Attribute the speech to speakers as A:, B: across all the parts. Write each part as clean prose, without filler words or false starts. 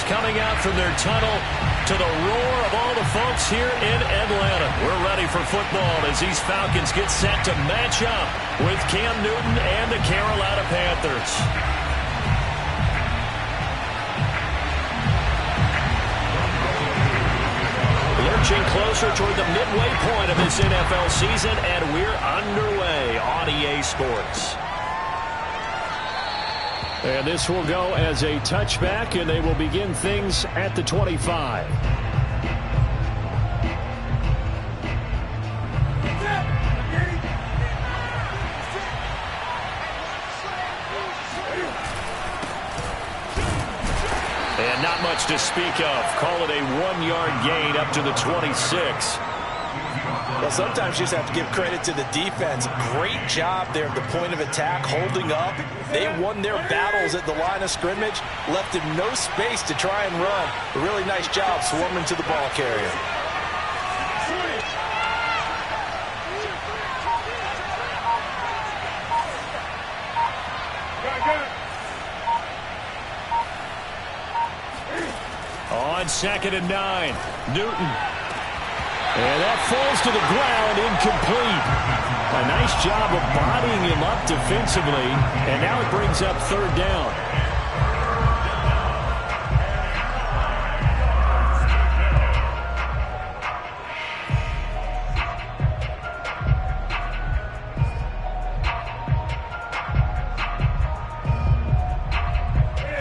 A: coming out from their tunnel to the roar of all the folks here in Atlanta. We're ready for football as these Falcons get set to match up with Cam Newton and the Carolina Panthers. Lurching closer toward the midway point of this NFL season, and we're underway on EA Sports. And this will go as a touchback, and they will begin things at the 25. And not much to speak of. Call it a 1-yard gain up to the 26.
B: Well, sometimes you just have to give credit to the defense. Great job there at the point of attack, holding up. They won their battles at the line of scrimmage, left him no space to try and run. A really nice job swarming to the ball carrier.
A: On 2nd and 9, Newton. And that falls to the ground, incomplete. A nice job of bodying him up defensively, and now it brings up 3rd down.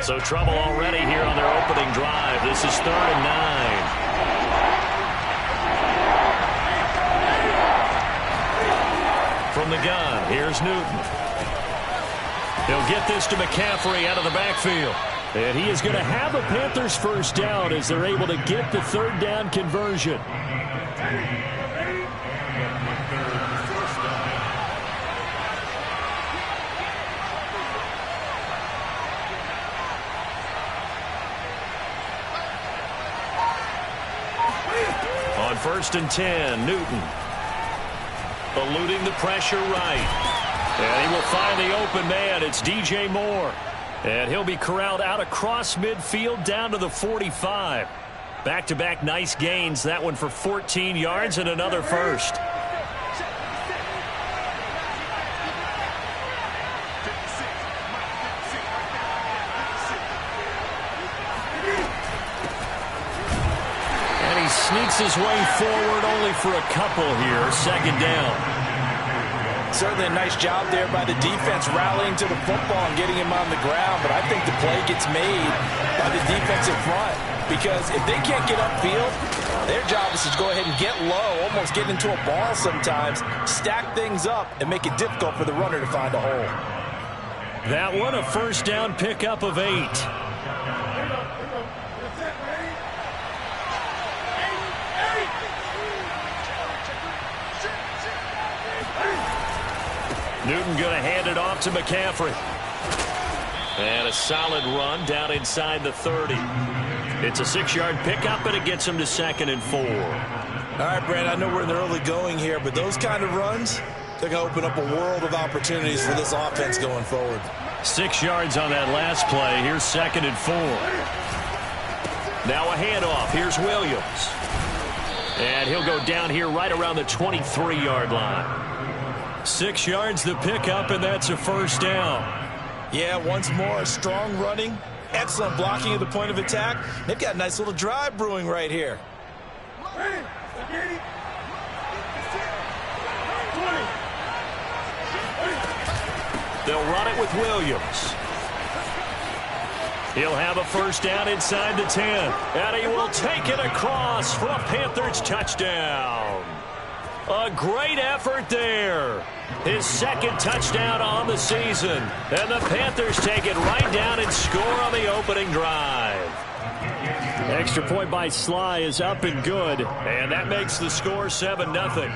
A: So trouble already here on their opening drive. This is 3rd and 9. From the gun, here's Newton. He'll get this to McCaffrey out of the backfield. And he is going to have a Panthers 1st down as they're able to get the 3rd down conversion. On 1st and 10, Newton. Eluding the pressure right. And he will find the open man. It's DJ Moore. And he'll be corralled out across midfield down to the 45. Back-to-back nice gains. That one for 14 yards and another first. Sneaks his way forward only for a couple here. 2nd down.
B: Certainly a nice job there by the defense rallying to the football and getting him on the ground. But I think the play gets made by the defensive front. Because if they can't get upfield, their job is to go ahead and get low, almost get into a ball sometimes, stack things up, and make it difficult for the runner to find a hole.
A: That one a 1st down pickup of 8. Newton going to hand it off to McCaffrey. And a solid run down inside the 30. It's a 6-yard pickup, and it gets him to 2nd and 4.
B: All right, Brad, I know we're in the early going here, but those kind of runs, they're going to open up a world of opportunities for this offense going forward.
A: 6 yards on that last play. Here's 2nd and 4. Now a handoff. Here's Williams. And he'll go down here right around the 23-yard line. 6 yards the pickup, and that's a 1st down.
B: Yeah, once more, strong running, excellent blocking at the point of attack. They've got a nice little drive brewing right here.
A: They'll run it with Williams. He'll have a 1st down inside the 10, and he will take it across for a Panthers touchdown. A great effort there. His 2nd touchdown on the season. And the Panthers take it right down and score on the opening drive. Extra point by Sly is up and good. And that makes the score 7-0.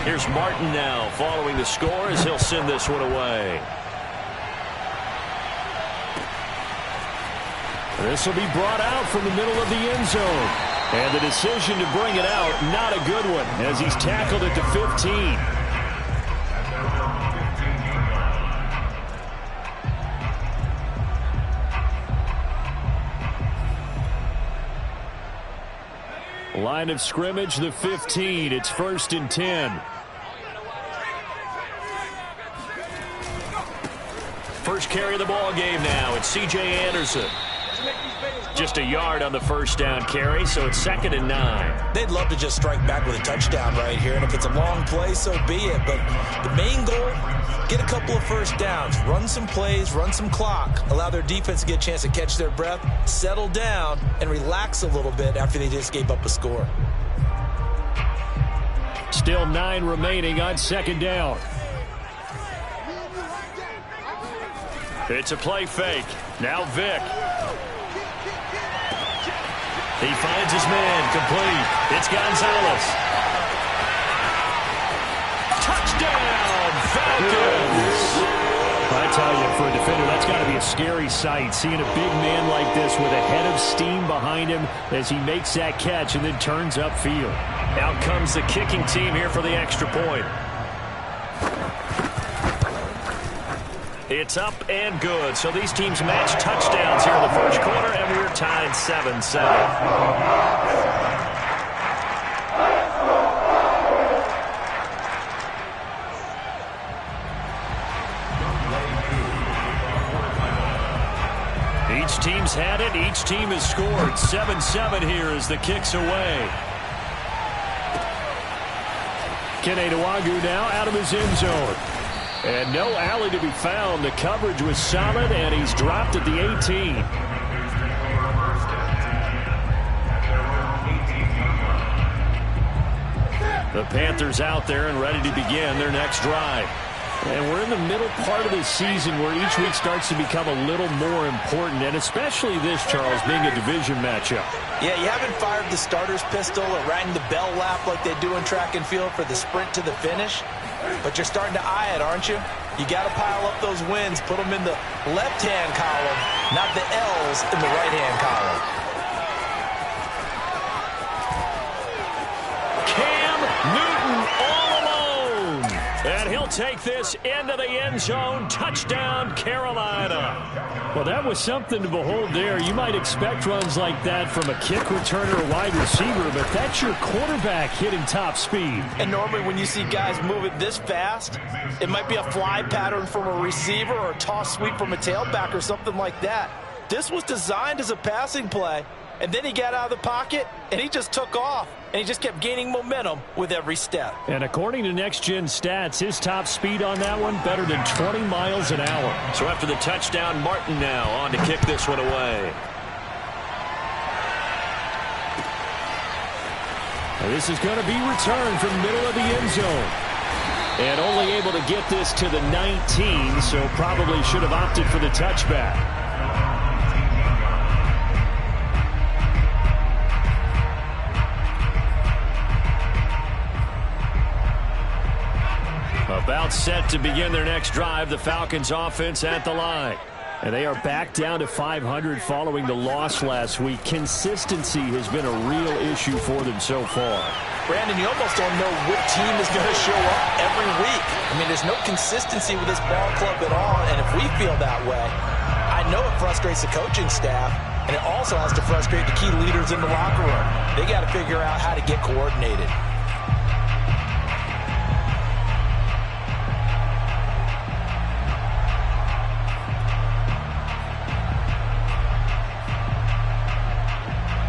A: Here's Martin now following the score as he'll send this one away. This will be brought out from the middle of the end zone. And the decision to bring it out, not a good one, as he's tackled at the 15. Line of scrimmage, the 15. It's 1st and 10. First carry of the ball game now. It's C.J. Anderson. Just a yard on the first down carry, so it's 2nd and 9.
B: They'd love to just strike back with a touchdown right here, and if it's a long play, so be it. But the main goal, get a couple of first downs, run some plays, run some clock, allow their defense to get a chance to catch their breath, settle down, and relax a little bit after they just gave up a score.
A: Still 9 remaining on 2nd down. It's a play fake. Now Vick. He finds his man, complete. It's Gonzalez. Touchdown, Falcons! I tell you, for a defender, that's got to be a scary sight, seeing a big man like this with a head of steam behind him as he makes that catch and then turns upfield. Out comes the kicking team here for the extra point. It's up and good. So these teams match touchdowns here in the first quarter, and we're tied 7-7. Each team's had it. Each team has scored. 7-7 here as the kick's away. Kene Nwangwu now out of his end zone. And no alley to be found. The coverage was solid, and he's dropped at the 18. The Panthers out there and ready to begin their next drive. And we're in the middle part of the season where each week starts to become a little more important, and especially this, Charles, being a division matchup.
B: Yeah, you haven't fired the starter's pistol or rang the bell lap like they do in track and field for the sprint to the finish. But you're starting to eye it, aren't you? You got to pile up those wins, put them in the left-hand column, not the L's in the right-hand column.
A: Cam Newton all alone. And he'll take this into the end zone. Touchdown, Carolina. Well, that was something to behold there. You might expect runs like that from a kick returner or wide receiver, but that's your quarterback hitting top speed.
B: And normally when you see guys move it this fast, it might be a fly pattern from a receiver or a toss sweep from a tailback or something like that. This was designed as a passing play, and then he got out of the pocket, and he just took off. And he just kept gaining momentum with every step.
A: And according to Next Gen Stats, his top speed on that one better than 20 miles an hour. So after the touchdown, Martin now on to kick this one away. And this is going to be returned from the middle of the end zone. And only able to get this to the 19, so probably should have opted for the touchback. About set to begin their next drive, the Falcons offense at the line. And they are back down to 500 following the loss last week. Consistency has been a real issue for them so far.
B: Brandon, you almost don't know what team is going to show up every week. I mean, there's no consistency with this ball club at all, and if we feel that way, I know it frustrates the coaching staff, and it also has to frustrate the key leaders in the locker room. They got to figure out how to get coordinated.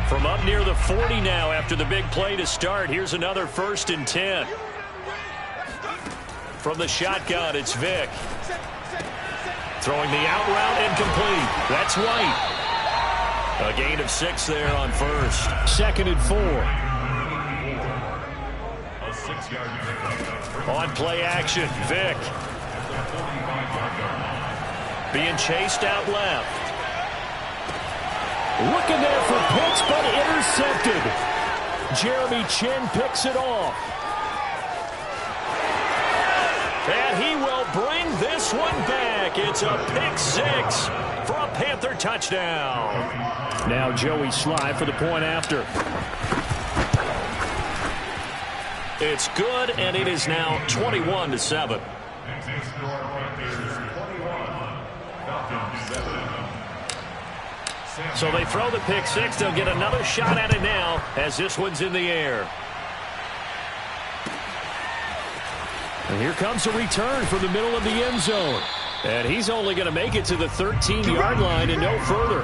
A: From up near the 40 now after the big play to start. Here's another 1st and 10. From the shotgun, get Vick. Throwing the out route incomplete. That's White. A gain of 6 there on first. 2nd and 4. On play action, Vick. Being chased out left. Looking there for Pitts, but intercepted. Jeremy Chin picks it off. And he will bring this this one back. It's a pick six for a Panther touchdown. Now Joey Sly for the point after. It's good, and it is now 21-7. So they throw the pick six. They'll get another shot at it now as this one's in the air. And here comes a return from the middle of the end zone. And he's only going to make it to the 13-yard line and no further.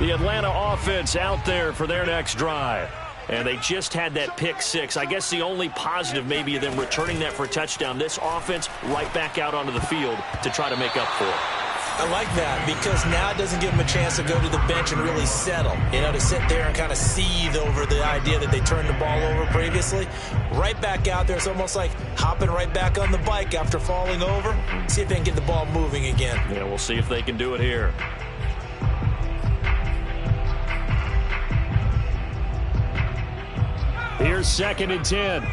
A: The Atlanta offense out there for their next drive. And they just had that pick six. I guess the only positive maybe of them returning that for a touchdown. This offense right back out onto the field to try to make up for it.
B: I like that because now it doesn't give them a chance to go to the bench and really settle. You know, to sit there and kind of seethe over the idea that they turned the ball over previously. Right back out there. It's almost like hopping right back on the bike after falling over. See if they can get the ball moving again.
A: Yeah, we'll see if they can do it here. Here's 2nd and 10.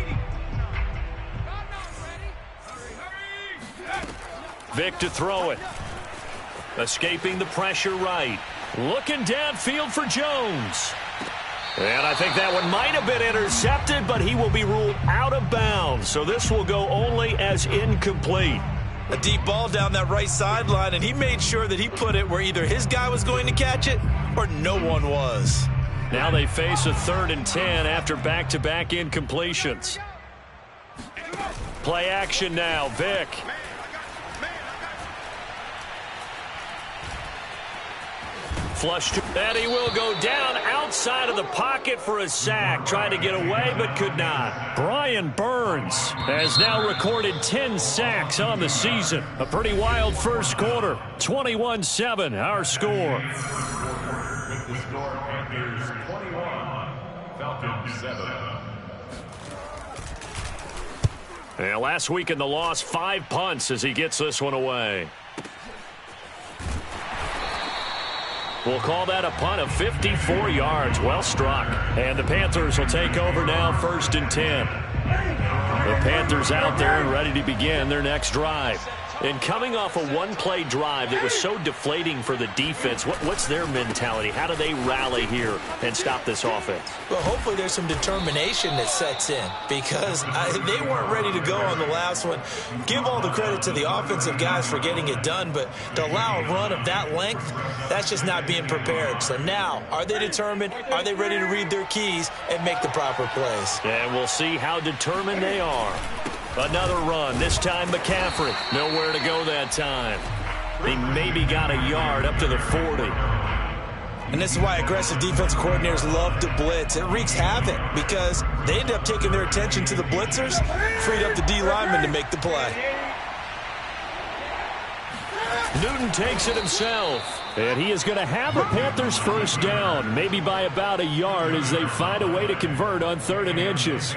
A: Vic to throw it. Escaping the pressure right. Looking downfield for Jones. And I think that one might have been intercepted, but he will be ruled out of bounds. So this will go only as incomplete.
B: A deep ball down that right sideline, and he made sure that he put it where either his guy was going to catch it or no one was.
A: Now they face a 3rd and 10 after back-to-back incompletions. Play action now, Vic. Flush to, and he will go down outside of the pocket for a sack. Trying to get away, but could not. Brian Burns has now recorded 10 sacks on the season. A pretty wild first quarter. 21-7, our score.
C: The score, Panthers 21, Falcons 7.
A: And last week in the loss, 5 punts as he gets this one away. We'll call that a punt of 54 yards. Well struck. And the Panthers will take over now, 1st and 10. The Panthers out there and ready to begin their next drive. And coming off a one-play drive that was so deflating for the defense, what's their mentality? How do they rally here and stop this offense?
B: Well, hopefully there's some determination that sets in because they weren't ready to go on the last one. Give all the credit to the offensive guys for getting it done, but to allow a run of that length, that's just not being prepared. So now, are they determined? Are they ready to read their keys and make the proper plays?
A: And we'll see how determined they are. Another run, this time McCaffrey. Nowhere to go that time. He maybe got a yard up to the 40.
B: And this is why aggressive defensive coordinators love to blitz. It wreaks havoc because they end up taking their attention to the blitzers, freed up the D lineman to make the play.
A: Newton takes it himself. And he is going to have the Panthers first down, maybe by about a yard as they find a way to convert on 3rd and inches.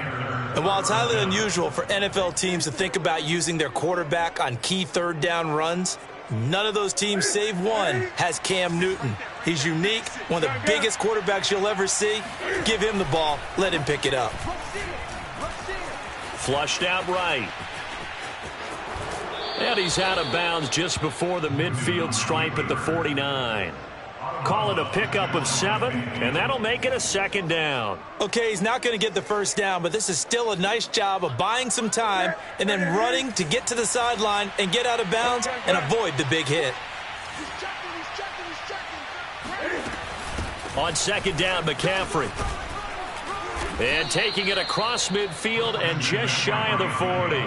B: And while it's highly unusual for NFL teams to think about using their quarterback on key 3rd down runs, none of those teams, save one, has Cam Newton. He's unique, one of the biggest quarterbacks you'll ever see. Give him the ball. Let him pick it up.
A: Flushed out right. And he's out of bounds just before the midfield stripe at the 49. Call it a pickup of 7, and that'll make it a 2nd down.
B: Okay, he's not going to get the first down, but this is still a nice job of buying some time and then running to get to the sideline and get out of bounds and avoid the big hit.
A: On 2nd down, McCaffrey. And taking it across midfield and just shy of the 40.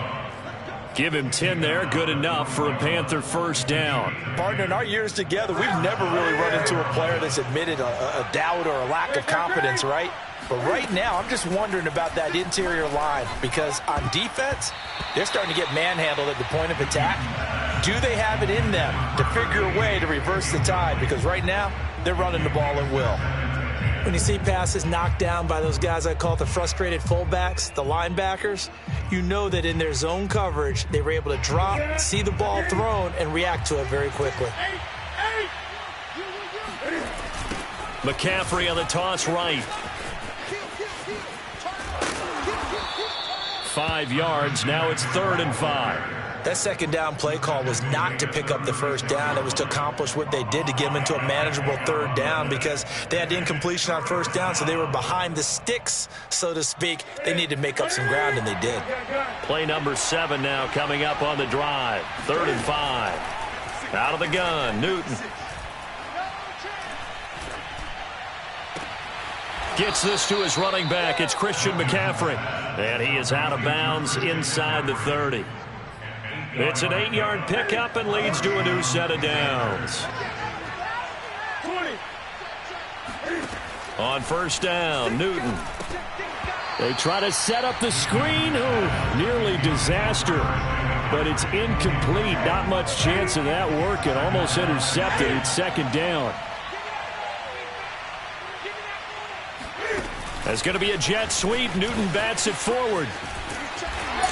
A: Give him 10 there, good enough for a Panther first down.
B: Partner, in our years together, we've never really run into a player that's admitted a doubt or a lack of confidence, right? But right now, I'm just wondering about that interior line because on defense, they're starting to get manhandled at the point of attack. Do they have it in them to figure a way to reverse the tide? Because right now, they're running the ball at will. When you see passes knocked down by those guys I call the frustrated fullbacks, the linebackers, you know that in their zone coverage, they were able to drop, see the ball thrown, and react to it very quickly.
A: McCaffrey on the toss right. 5 yards. Now it's 3rd and 5.
B: That second down play call was not to pick up the first down. It was to accomplish what they did to get them into a manageable 3rd down because they had incompletion on first down, so they were behind the sticks, so to speak. They needed to make up some ground, and they did.
A: Play number 7 now coming up on the drive. 3rd and 5. Out of the gun, Newton. Gets this to his running back. It's Christian McCaffrey. And he is out of bounds inside the 30. It's an 8-yard pickup and leads to a new set of downs. On first down, Newton. They try to set up the screen. Oh, nearly disaster. But it's incomplete. Not much chance of that working. Almost intercepted. It's 2nd down. There's going to be a jet sweep. Newton bats it forward.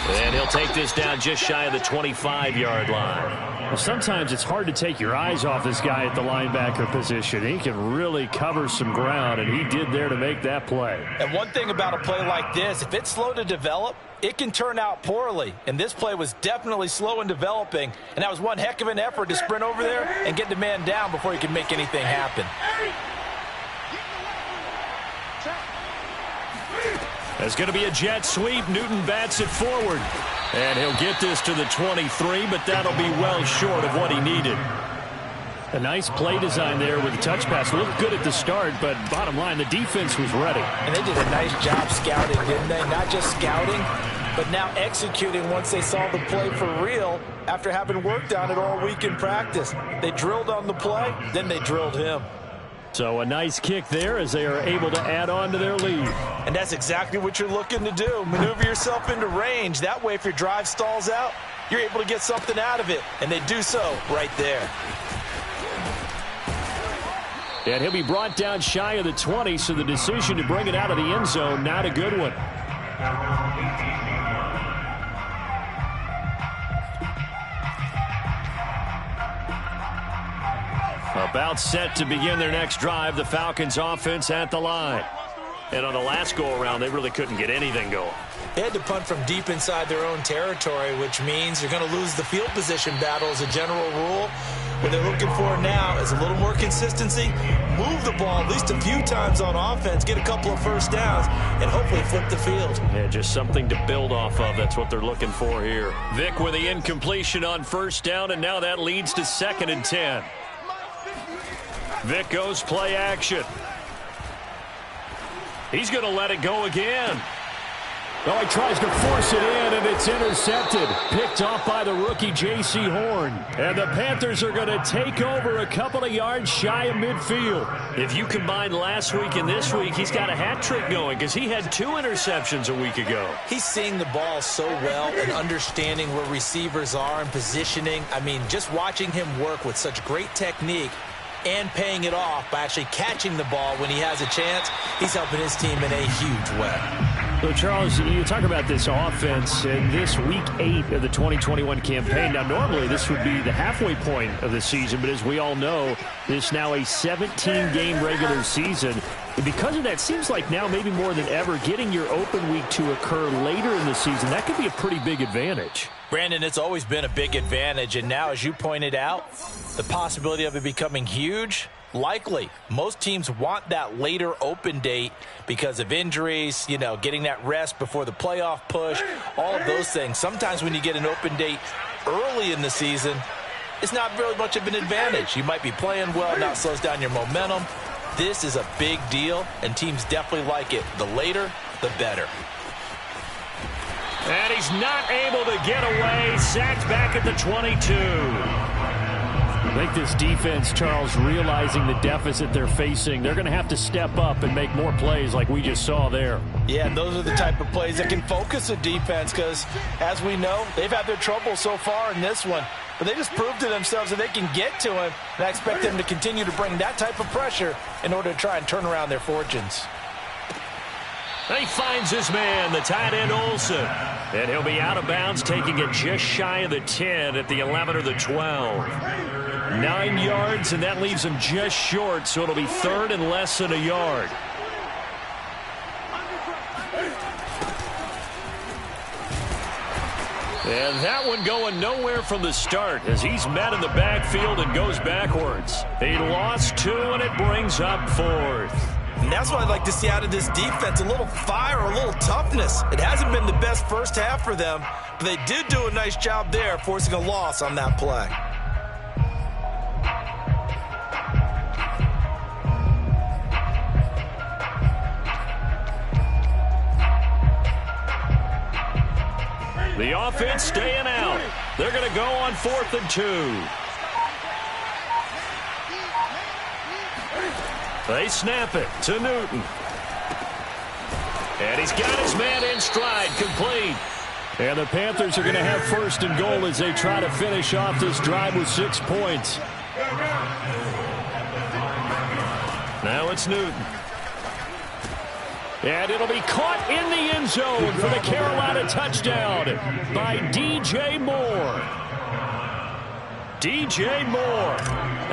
A: And he'll take this down just shy of the 25-yard line. Well, sometimes it's hard to take your eyes off this guy at the linebacker position. He can really cover some ground, and he did there to make that play.
B: And one thing about a play like this, if it's slow to develop, it can turn out poorly. And this play was definitely slow in developing, and that was one heck of an effort to sprint over there and get the man down before he could make anything happen.
A: There's going to be a jet sweep. Newton bats it forward. And he'll get this to the 23, but that'll be well short of what he needed. A nice play design there with the touch pass. Looked good at the start, but bottom line, the defense was ready.
B: And they did a nice job scouting, didn't they? Not just scouting, but now executing once they saw the play for real after having worked on it all week in practice. They drilled on the play, then they drilled him.
A: So a nice kick there as they are able to add on to their lead.
B: And that's exactly what you're looking to do. Maneuver yourself into range. That way, if your drive stalls out, you're able to get something out of it. And they do so right there.
A: And he'll be brought down shy of the 20, so the decision to bring it out of the end zone, not a good one. About set to begin their next drive, the Falcons offense at the line. And on the last go-around, they really couldn't get anything going.
B: They had to punt from deep inside their own territory, which means you're going to lose the field position battle as a general rule. What they're looking for now is a little more consistency, move the ball at least a few times on offense, get a couple of first downs, and hopefully flip the field.
A: Yeah, just something to build off of. That's what they're looking for here. Vic with the incompletion on first down, and now that leads to 2nd and 10. Vic goes play action. He's going to let it go again. Oh, he tries to force it in, and it's intercepted. Picked off by the rookie J.C. Horn. And the Panthers are going to take over a couple of yards shy of midfield. If you combine last week and this week, he's got a hat trick going because he had 2 interceptions a week ago.
B: He's seeing the ball so well and understanding where receivers are and positioning. I mean, just watching him work with such great technique and paying it off by actually catching the ball when he has a chance, he's helping his team in a huge way.
A: So, Charles, you talk about this offense in this Week 8 of the 2021 campaign. Now, normally this would be the halfway point of the season, but as we all know, this is now a 17-game regular season. And because of that, seems like now maybe more than ever, getting your open week to occur later in the season, that could be a pretty big advantage.
B: Brandon, it's always been a big advantage, and now, as you pointed out, the possibility of it becoming huge, likely. Most teams want that later open date because of injuries, you know, getting that rest before the playoff push, all of those things. Sometimes when you get an open date early in the season, it's not really much of an advantage. You might be playing well, now it slows down your momentum. This is a big deal, and teams definitely like it. The later, the better.
A: And he's not able to get away. Sacked back at the 22. I think this defense, Charles, realizing the deficit they're facing, they're going to have to step up and make more plays like we just saw there.
B: Yeah, and those are the type of plays that can focus a defense because, as we know, they've had their trouble so far in this one. But they just proved to themselves that they can get to him, and I expect them to continue to bring that type of pressure in order to try and turn around their fortunes.
A: And he finds his man, the tight end Olsen. And he'll be out of bounds, taking it just shy of the 10 at the 11 or the 12. 9 yards, and that leaves him just short, so it'll be third and less than a yard. And that one going nowhere from the start as he's met in the backfield and goes backwards. He lost 2, and it brings up fourth.
B: And that's what I'd like to see out of this defense, a little fire, a little toughness. It hasn't been the best first half for them, but they did do a nice job there forcing a loss on that play.
A: The offense staying out. They're going to go on 4th and 2. They snap it to Newton. And he's got his man in stride, complete. And the Panthers are going to have 1st and goal as they try to finish off this drive with 6 points. Now it's Newton. And it'll be caught in the end zone for the Carolina touchdown by DJ Moore. DJ Moore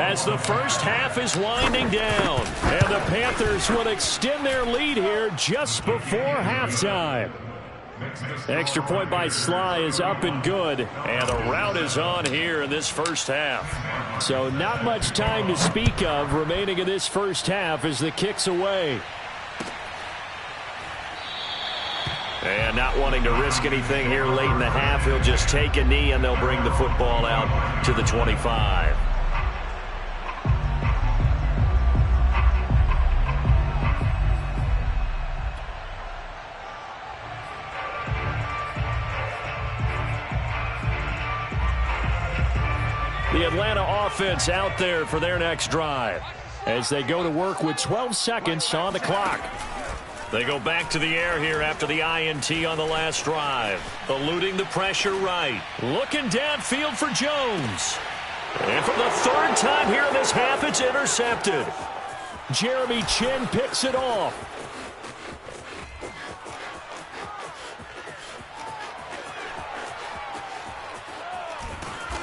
A: as the first half is winding down. And the Panthers will extend their lead here just before halftime. Extra point by Sly is up and good. And the route is on here in this first half. So not much time to speak of remaining in this first half as the kick's away. And not wanting to risk anything here late in the half, he'll just take a knee and they'll bring the football out to the 25. The Atlanta offense out there for their next drive as they go to work with 12 seconds on the clock. They go back to the air here after the INT on the last drive. Eluding the pressure right. Looking downfield for Jones. And for the 3rd time here in this half, it's intercepted. Jeremy Chin picks it off.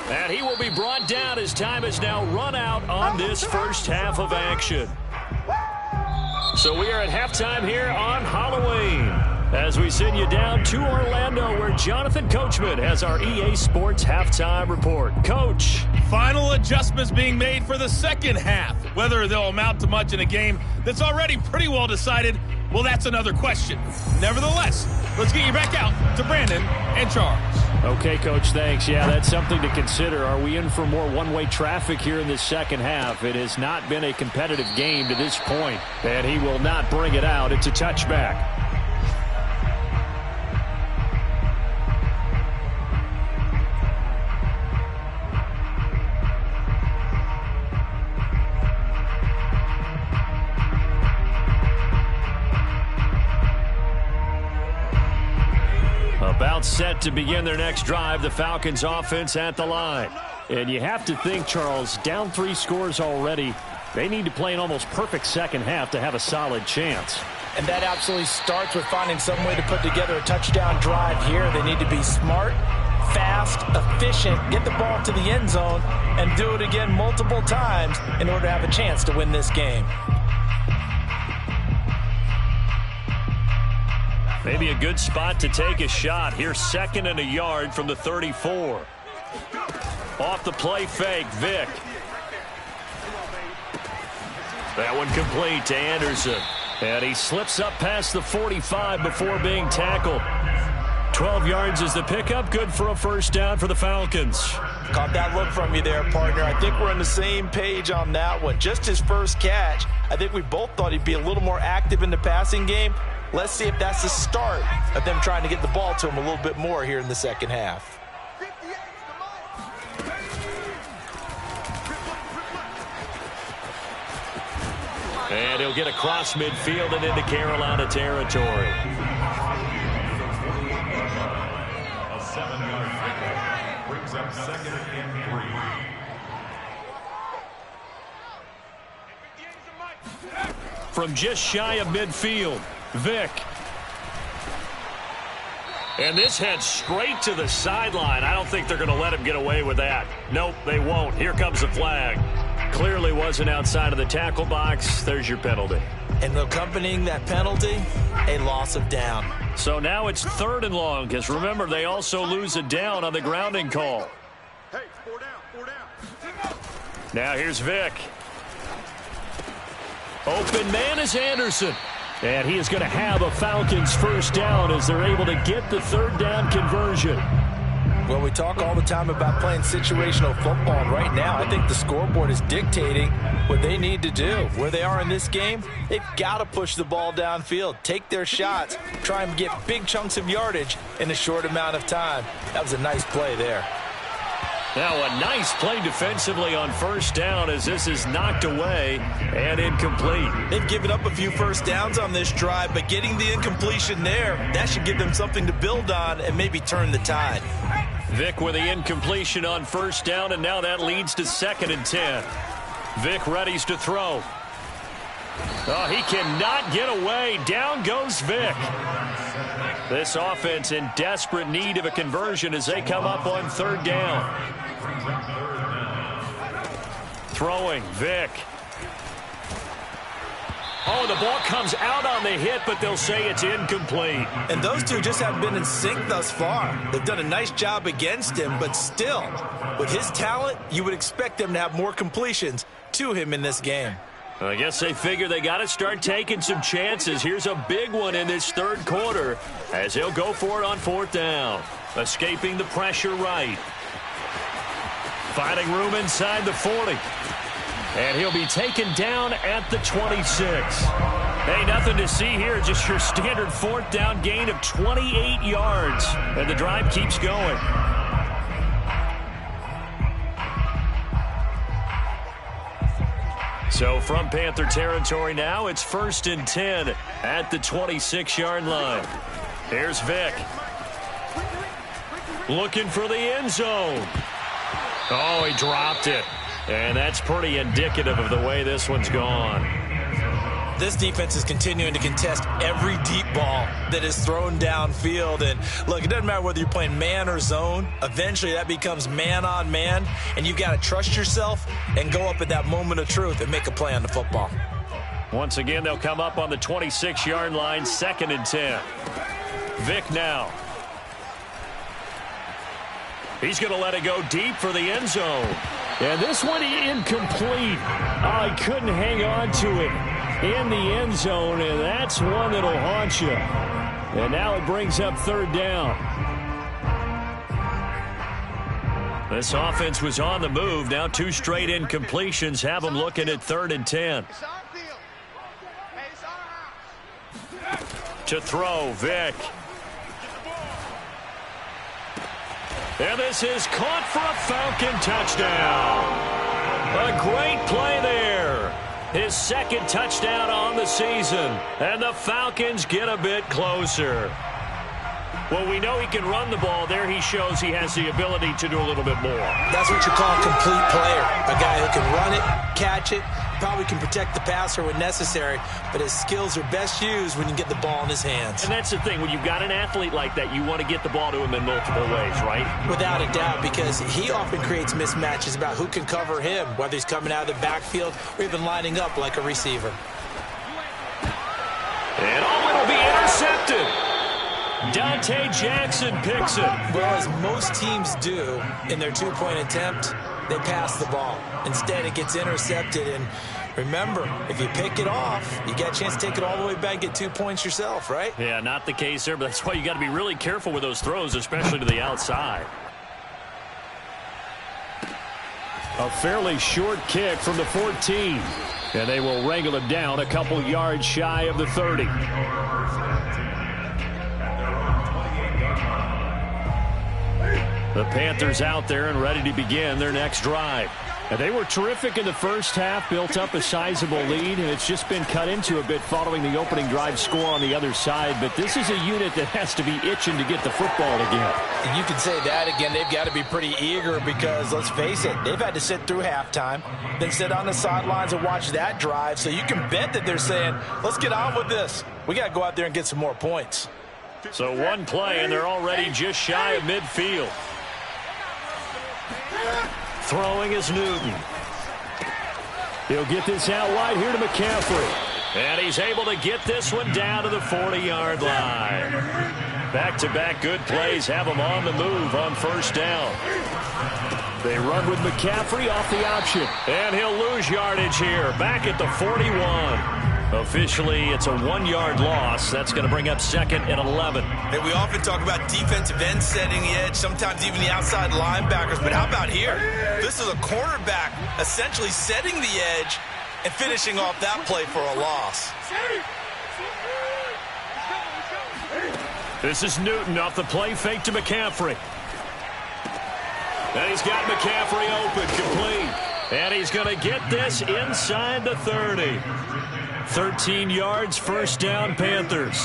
A: And he will be brought down as time is now run out on this first half of action. So we are at halftime here on Halloween as we send you down to Orlando where Jonathan Coachman has our EA Sports halftime report. Coach.
D: Final adjustments being made for the second half. Whether they'll amount to much in a game that's already pretty well decided, well, that's another question. Nevertheless, let's get you back out to Brandon and Charles.
A: Okay, Coach, thanks. Yeah, that's something to consider. Are we in for more one-way traffic here in this second half? It has not been a competitive game to this point, and he will not bring it out. It's a touchback. About set to begin their next drive, the Falcons offense at the line. And you have to think, Charles, down 3 scores already. They need to play an almost perfect second half to have a solid chance.
B: And that absolutely starts with finding some way to put together a touchdown drive here. They need to be smart, fast, efficient, get the ball to the end zone, and do it again multiple times in order to have a chance to win this game.
A: Maybe a good spot to take a shot. Here, 2nd and a yard from the 34. Off the play fake, Vick. That one complete to Anderson. And he slips up past the 45 before being tackled. 12 yards is the pickup. Good for a first down for the Falcons.
B: Caught that look from you there, partner. I think we're on the same page on that one. Just his first catch. I think we both thought he'd be a little more active in the passing game. Let's see if that's the start of them trying to get the ball to him a little bit more here in the second half.
A: And he'll get across midfield and into Carolina territory.
C: A 7-yard pickup brings up 2nd and 3.
A: From just shy of midfield, Vick. And this heads straight to the sideline. I don't think they're going to let him get away with that. Nope, they won't. Here comes the flag. Clearly wasn't outside of the tackle box. There's your penalty.
B: And accompanying that penalty, a loss of down.
A: So now it's 3rd and long, because remember, they also lose a down on the grounding call.
C: Hey, 4 down.
A: Now here's Vic. Open man is Anderson. And he is going to have a Falcons first down as they're able to get the 3rd down conversion.
B: Well, we talk all the time about playing situational football, and right now I think the scoreboard is dictating what they need to do. Where they are in this game, they've got to push the ball downfield, take their shots, try and get big chunks of yardage in a short amount of time. That was a nice play there.
A: Now a nice play defensively on first down as this is knocked away and incomplete.
B: They've given up a few first downs on this drive, but getting the incompletion there, that should give them something to build on and maybe turn the tide.
A: Vic with the incompletion on first down, and now that leads to 2nd and 10. Vic readies to throw. Oh, he cannot get away. Down goes Vic. This offense in desperate need of a conversion as they come up on 3rd down. Throwing, Vic. Oh, the ball comes out on the hit, but they'll say it's incomplete.
B: And those two just haven't been in sync thus far. They've done a nice job against him, but still, with his talent, you would expect them to have more completions to him in this game.
A: I guess they figure they got to start taking some chances. Here's a big one in this 3rd quarter as he'll go for it on 4th down. Escaping the pressure right. Finding room inside the 40. And he'll be taken down at the 26. Hey, nothing to see here. Just your standard 4th down gain of 28 yards. And the drive keeps going. So from Panther territory now, it's 1st and 10 at the 26-yard line. Here's Vic. Looking for the end zone. Oh, he dropped it. And that's pretty indicative of the way this one's gone.
B: This defense is continuing to contest every deep ball that is thrown downfield. And look, it doesn't matter whether you're playing man or zone. Eventually that becomes man on man, and you've got to trust yourself and go up at that moment of truth and make a play on the football.
A: Once again, they'll come up on the 26-yard line, 2nd and 10. Vic now. He's going to let it go deep for the end zone. And this one incomplete. Oh, he couldn't hang on to it in the end zone, and that's one that'll haunt you. And now it brings up 3rd down. This offense was on the move. Now 2 straight incompletions have them looking at 3rd and 10. To throw, Vic. And this is caught for a Falcon touchdown. A great play there. His 2nd touchdown on the season. And the Falcons get a bit closer. Well, we know he can run the ball. There he shows he has the ability to do a little bit more.
B: That's what you call a complete player. A guy who can run it, catch it, probably can protect the passer when necessary, but his skills are best used when you get the ball in his hands.
A: And that's the thing. When you've got an athlete like that, you want to get the ball to him in multiple ways, right?
B: Without a doubt, because he often creates mismatches about who can cover him, whether he's coming out of the backfield or even lining up like a receiver.
A: And it'll be intercepted. Dante Jackson picks it.
B: Well, as most teams do in their 2-point attempt, they pass the ball. Instead, it gets intercepted. And remember, if you pick it off, you get a chance to take it all the way back and get 2 points yourself, right?
A: Yeah, not the case there, but that's why you got to be really careful with those throws, especially to the outside. A fairly short kick from the 14. And they will wrangle it down a couple yards shy of the 30. The Panthers out there and ready to begin their next drive. And they were terrific in the first half, built up a sizable lead, and it's just been cut into a bit following the opening drive score on the other side. But this is a unit that has to be itching to get the football again.
B: And you can say that again. They've got to be pretty eager because, let's face it, they've had to sit through halftime, then sit on the sidelines and watch that drive. So you can bet that they're saying, let's get on with this. We got to go out there and get some more points.
A: So one play, and they're already just shy of midfield. Throwing is Newton. He'll get this out wide here to McCaffrey. And he's able to get this one down to the 40-yard line. Back-to-back good plays have him on the move on first down. They run with McCaffrey off the option. And he'll lose yardage here. Back at the 41. Officially, it's a 1-yard loss. That's going to bring up 2nd and 11.
B: And we often talk about defensive ends setting the edge, sometimes even the outside linebackers. But how about here? This is a cornerback essentially setting the edge and finishing off that play for a loss.
A: This is Newton off the play fake to McCaffrey. And he's got McCaffrey open, complete. And he's going to get this inside the 30. 13 yards, first down, Panthers.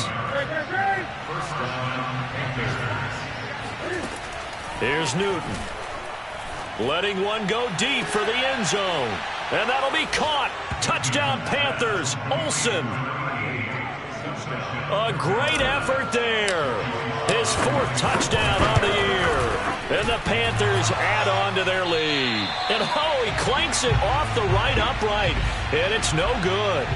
A: Here's Newton. Letting one go deep for the end zone. And that'll be caught. Touchdown, Panthers. Olsen. A great effort there. His 4th touchdown on the year. And the Panthers add on to their lead. And oh, he clanks it off the right upright. And it's no good.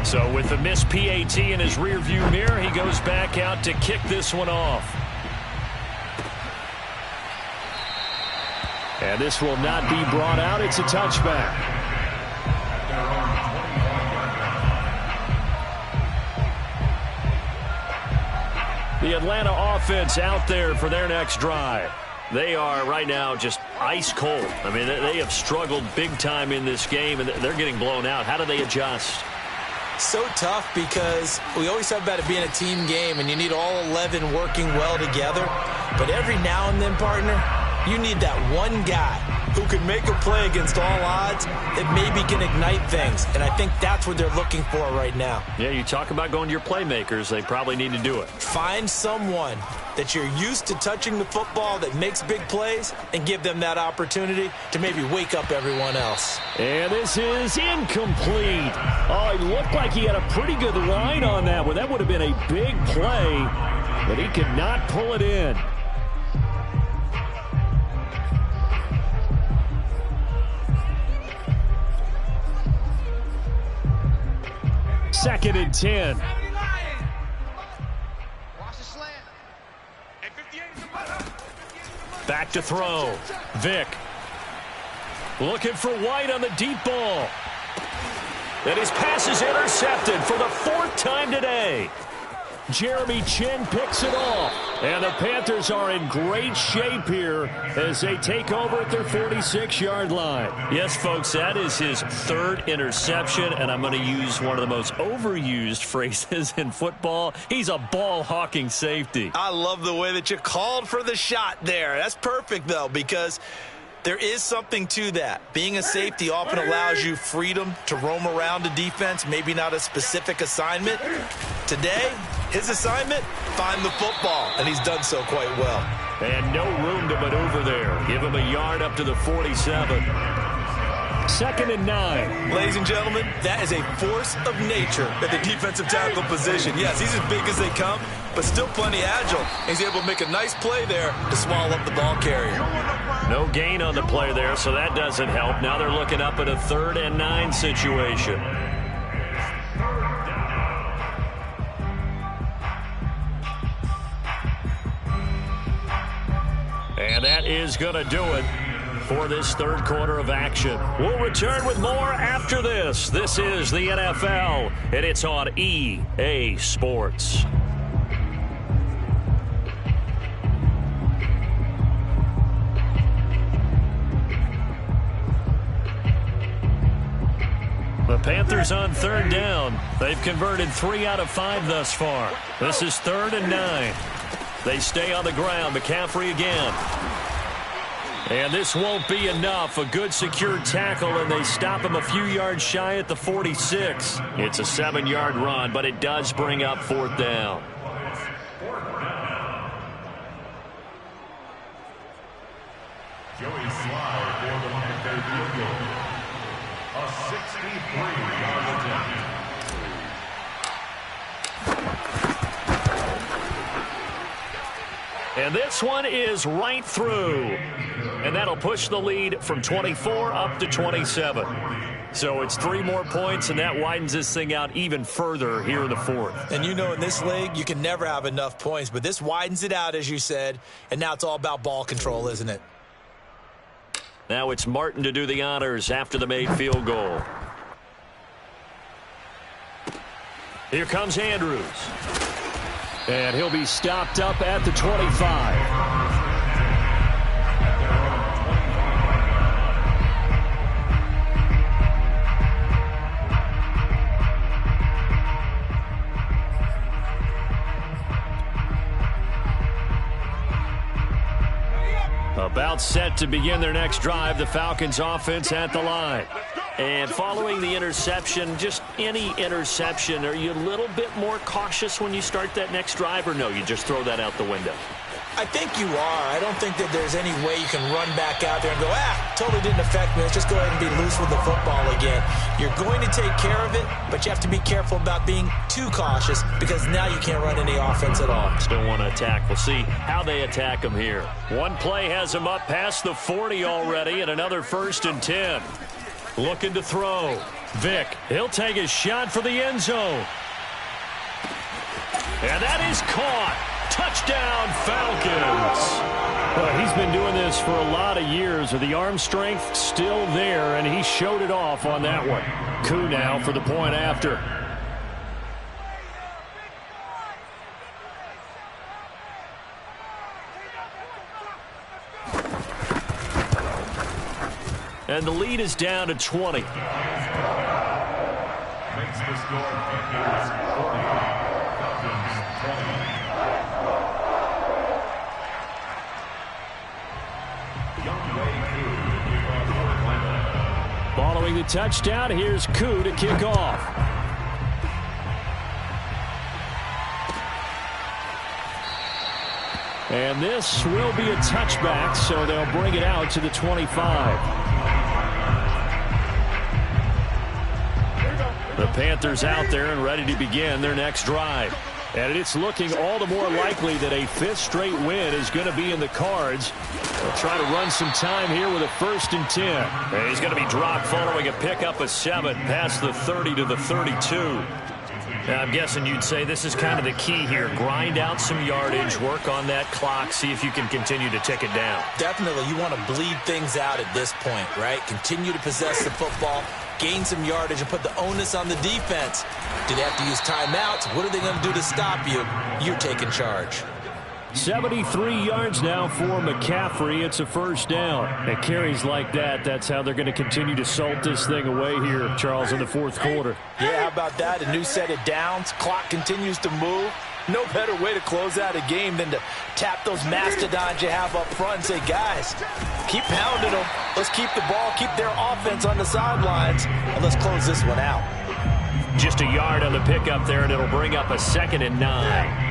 A: So with the missed PAT in his rearview mirror, he goes back out to kick this one off. And this will not be brought out. It's a touchback. The Atlanta offense out there for their next drive. They are right now just ice cold. I mean, they have struggled big time in this game, and they're getting blown out. How do they adjust?
B: So tough because we always talk about it being a team game and you need all 11 working well together. But every now and then, partner, you need that one guy who can make a play against all odds that maybe can ignite things. And I think that's what they're looking for right now.
A: Yeah, you talk about going to your playmakers. They probably need to do it.
B: Find someone that you're used to touching the football that makes big plays and give them that opportunity to maybe wake up everyone else.
A: And this is incomplete. Oh, it looked like he had a pretty good line on that one. That would have been a big play, but he could not pull it in. Second and 10. Back to throw. Vick. Looking for White on the deep ball. And his pass is intercepted for the 4th time today. Jeremy Chin picks it off. And the Panthers are in great shape here as they take over at their 46-yard line. Yes, folks, that is his 3rd interception, and I'm going to use one of the most overused phrases in football. He's a ball-hawking safety.
B: I love the way that you called for the shot there. That's perfect, though, because there is something to that. Being a safety often allows you freedom to roam around a defense, maybe not a specific assignment. Today, his assignment, find the football, and he's done so quite well.
A: And no room to maneuver there. Give him a yard up to the 47. 2nd and 9.
B: Ladies and gentlemen, that is a force of nature at the defensive tackle position. Yes, he's as big as they come, but still plenty agile. He's able to make a nice play there to swallow up the ball carrier.
A: No gain on the play there, so that doesn't help. Now they're looking up at a 3rd and 9 situation. And that is going to do it for this 3rd quarter of action. We'll return with more after this. This is the NFL, and it's on EA Sports. The Panthers on 3rd down. They've converted 3 out of 5 thus far. This is 3rd and 9. They stay on the ground. McCaffrey again. And this won't be enough. A good secure tackle, and they stop him a few yards shy at the 46. It's a 7-yard run, but it does bring up 4th down.
C: Joey Sly for the Panthers field goal. A 63-yard attempt.
A: And this one is right through. And that'll push the lead from 24 up to 27. So it's 3 more points, and that widens this thing out even further here in the fourth.
B: And you know, in this league, you can never have enough points, but this widens it out, as you said, and now it's all about ball control, isn't it?
A: Now it's Martin to do the honors after the made field goal. Here comes Andrews. And he'll be stopped up at the 25. About set to begin their next drive, the Falcons offense at the line. And following the interception, just any interception, are you a little bit more cautious when you start that next drive, or no, you just throw that out the window?
B: I think you are. I don't think that there's any way you can run back out there and go, totally didn't affect me. Let's just go ahead and be loose with the football again. You're going to take care of it, but you have to be careful about being too cautious because now you can't run any offense at all.
A: Still want to attack. We'll see how they attack them here. One play has them up past the 40 already, and another 1st and 10. Looking to throw. Vick, he'll take a shot for the end zone. And that is caught. Touchdown, Falcons. Well, he's been doing this for a lot of years. The arm strength still there, and he showed it off on that one. Koo now for the point after. And the lead is down to 20.
C: Makes the score Panthers 40, Falcons 20.
A: Following the touchdown, here's Koo to kick off. And this will be a touchback, so they'll bring it out to the 25. The Panthers out there and ready to begin their next drive. And it's looking all the more likely that a 5th straight win is going to be in the cards. They'll try to run some time here with a 1st and 10. And he's going to be dropped following a pickup of 7 past the 30 to the 32. Now, I'm guessing you'd say this is kind of the key here. Grind out some yardage, work on that clock, see if you can continue to tick it down.
B: Definitely. You want to bleed things out at this point, right? Continue to possess the football, gain some yardage, and put the onus on the defense. Do they have to use timeouts? What are they going to do to stop you? You're taking charge.
A: 73 yards now for McCaffrey. It's a 1st down. And carries like that, that's how they're going to continue to salt this thing away here, Charles, in the 4th quarter.
B: Yeah, how about that? A new set of downs. Clock continues to move. No better way to close out a game than to tap those mastodons you have up front and say, guys, keep pounding them. Let's keep the ball, keep their offense on the sidelines, and let's close this one out.
A: Just a yard on the pickup there, and it'll bring up a 2nd and 9.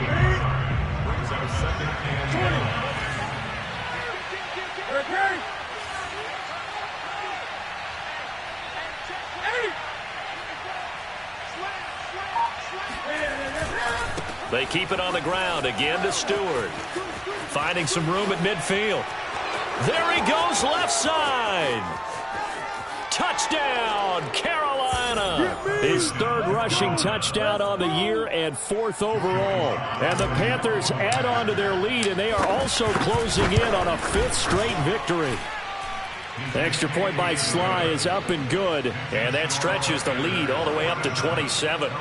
A: They keep it on the ground again to Stewart. Finding some room at midfield. There he goes, left side. Touchdown, Carolina. His 3rd rushing touchdown on the year and 4th overall. And the Panthers add on to their lead, and they are also closing in on a 5th straight victory. The extra point by Sly is up and good, and that stretches the lead all the way up to 27.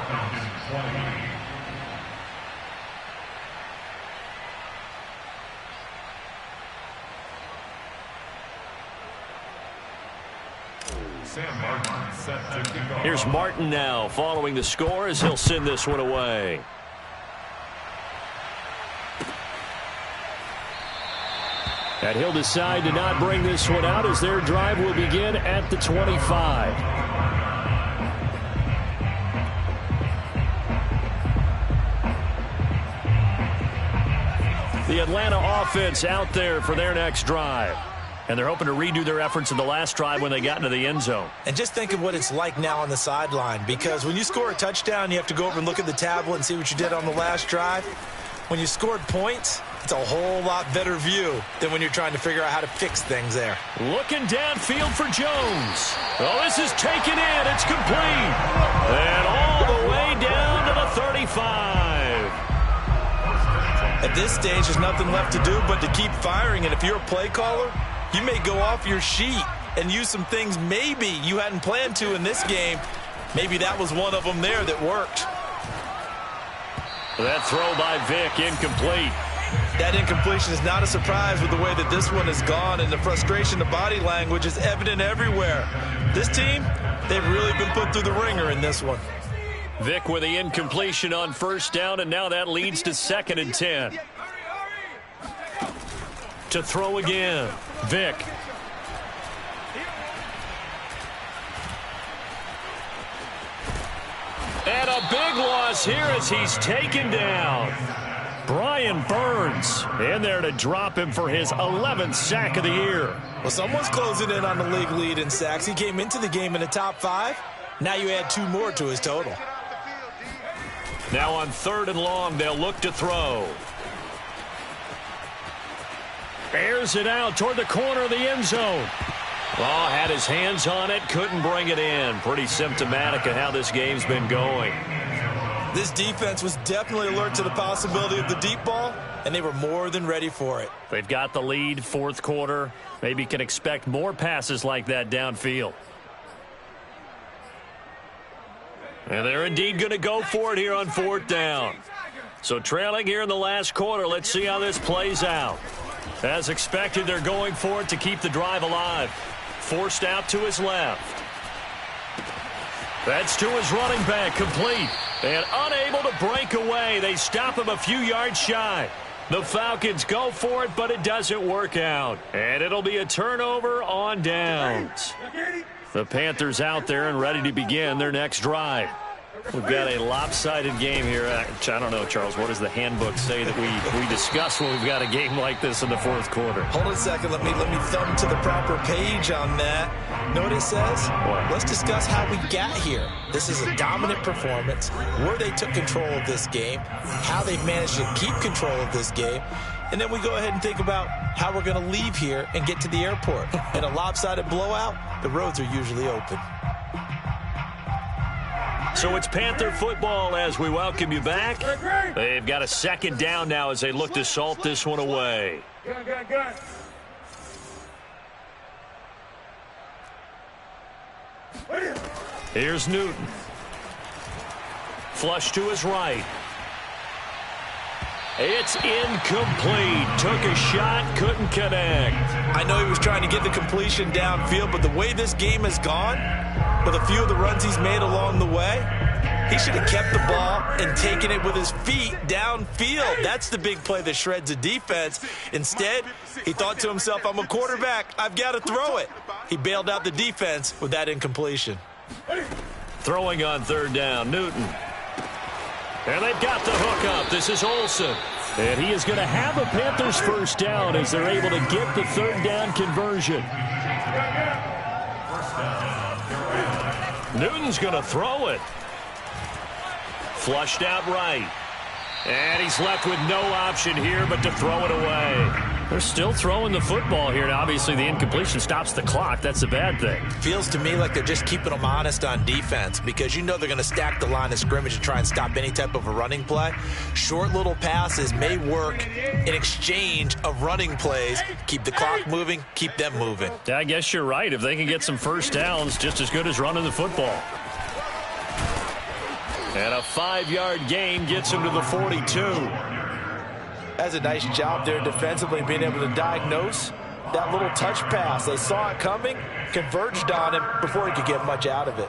A: Here's Martin now following the score as he'll send this one away. And he'll decide to not bring this one out as their drive will begin at the 25. The Atlanta offense out there for their next drive. And they're hoping to redo their efforts in the last drive when they got into the end zone.
B: And just think of what it's like now on the sideline, because when you score a touchdown, you have to go over and look at the tablet and see what you did on the last drive. When you scored points, it's a whole lot better view than when you're trying to figure out how to fix things there.
A: Looking downfield for Jones. Oh, this is taken in. It's complete. And all the way down to the 35.
B: At this stage, there's nothing left to do but to keep firing. And if you're a play caller, you may go off your sheet and use some things maybe you hadn't planned to in this game. Maybe that was one of them there that worked.
A: That throw by Vic, incomplete.
B: That incompletion is not a surprise with the way that this one has gone, and the frustration of body language is evident everywhere. This team, they've really been put through the ringer in this one.
A: Vic with the incompletion on first down, and now that leads to 2nd and 10. To throw again, Vic. And a big loss here as he's taken down. Brian Burns in there to drop him for his 11th sack of the year.
B: Well, someone's closing in on the league lead in sacks. He came into the game in the top 5. Now you add 2 more to his total.
A: Now on 3rd and long, they'll look to throw. Airs it out toward the corner of the end zone. Oh, had his hands on it, couldn't bring it in. Pretty symptomatic of how this game's been going.
B: This defense was definitely alert to the possibility of the deep ball, and they were more than ready for it.
A: They've got the lead, 4th quarter. Maybe can expect more passes like that downfield. And they're indeed going to go for it here on 4th down. So trailing here in the last quarter, let's see how this plays out. As expected, they're going for it to keep the drive alive. Forced out to his left. That's to his running back, complete. And unable to break away. They stop him a few yards shy. The Falcons go for it, but it doesn't work out. And it'll be a turnover on downs. The Panthers out there and ready to begin their next drive. We've got a lopsided game here. I don't know, Charles, what does the handbook say that we discuss when we've got a game like this in the 4th quarter?
B: Hold on a second. Let me thumb to the proper page on that. Know what it says?
A: What?
B: Let's discuss how we got here. This is a dominant performance, where they took control of this game, how they've managed to keep control of this game, and then we go ahead and think about how we're going to leave here and get to the airport. In a lopsided blowout, the roads are usually open.
A: So it's Panther football as we welcome you back. They've got a 2nd down now as they look to salt this one away. Here's Newton. Flush to his right. It's incomplete. Took a shot, couldn't connect.
B: I know he was trying to get the completion downfield, but the way this game has gone, with a few of the runs he's made along the way, he should have kept the ball and taken it with his feet downfield. That's the big play that shreds the defense. Instead, he thought to himself, I'm a quarterback. I've got to throw it. He bailed out the defense with that incompletion.
A: Throwing on 3rd down, Newton. And they've got the hook up. This is Olsen. And he is going to have a Panthers 1st down as they're able to get the 3rd down conversion. Newton's going to throw it. Flushed out right. And he's left with no option here but to throw it away. They're still throwing the football here. Now, obviously, the incompletion stops the clock. That's a bad thing.
B: Feels to me like they're just keeping them honest on defense, because you know they're going to stack the line of scrimmage and try and stop any type of a running play. Short little passes may work in exchange of running plays. Keep the clock moving, keep them moving.
A: Yeah, I guess you're right. If they can get some 1st downs, just as good as running the football. And a 5-yard gain gets him to the 42.
B: That's a nice job there defensively, being able to diagnose that little touch pass. They saw it coming, converged on him before he could get much out of it.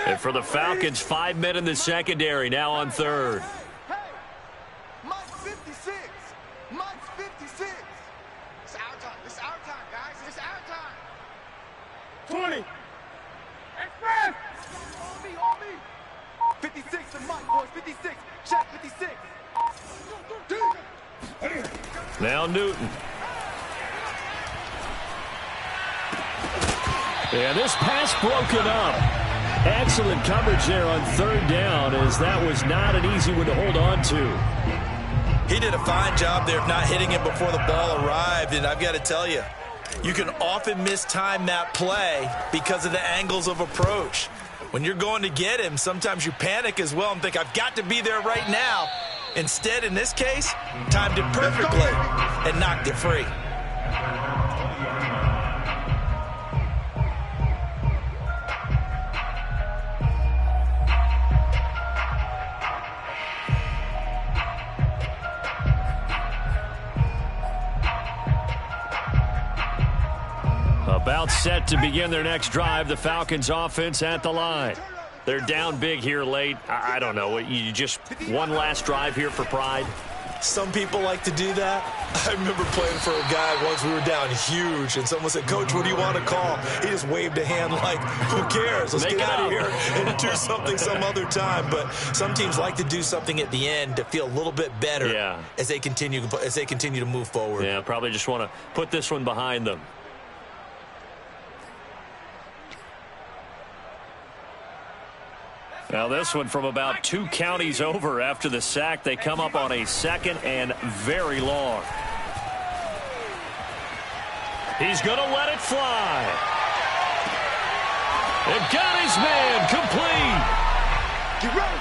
A: And for the Falcons, 5 men in the secondary, now on 3rd.
E: Hey, Mike 56. Mike 56. It's our time. It's our time, guys. It's our time.
C: 20. Express.
E: On me, on me. 56 to Mike, boys. 56. Shaq, 56.
A: Now Newton. And this pass broken up. Excellent coverage there on third down, as that was not an easy one to hold on to.
B: He did a fine job there of not hitting him before the ball arrived, and I've got to tell you, you can often mistime that play because of the angles of approach. When you're going to get him, sometimes you panic as well and think, I've got to be there right now. Instead, in this case, timed it perfectly and knocked it free.
A: About set to begin their next drive, the Falcons offense at the line. They're down big here late. I don't know. You just one last drive here for pride?
B: Some people like to do that. I remember playing for a guy once. We were down huge, and someone said, Coach, what do you want to call? He just waved a hand like, who cares? Let's get out of here and do something some other time. But some teams like to do something at the end to feel a little bit better as they continue to move forward.
A: Yeah, probably just want to put this one behind them. Now this one from about 2 counties over after the sack. They come up on a 2nd and very long. He's going to let it fly. And got his man complete.
E: Get ready.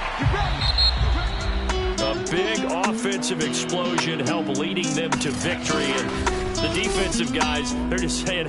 A: A big offensive explosion helped leading them to victory. And the defensive guys, they're just saying,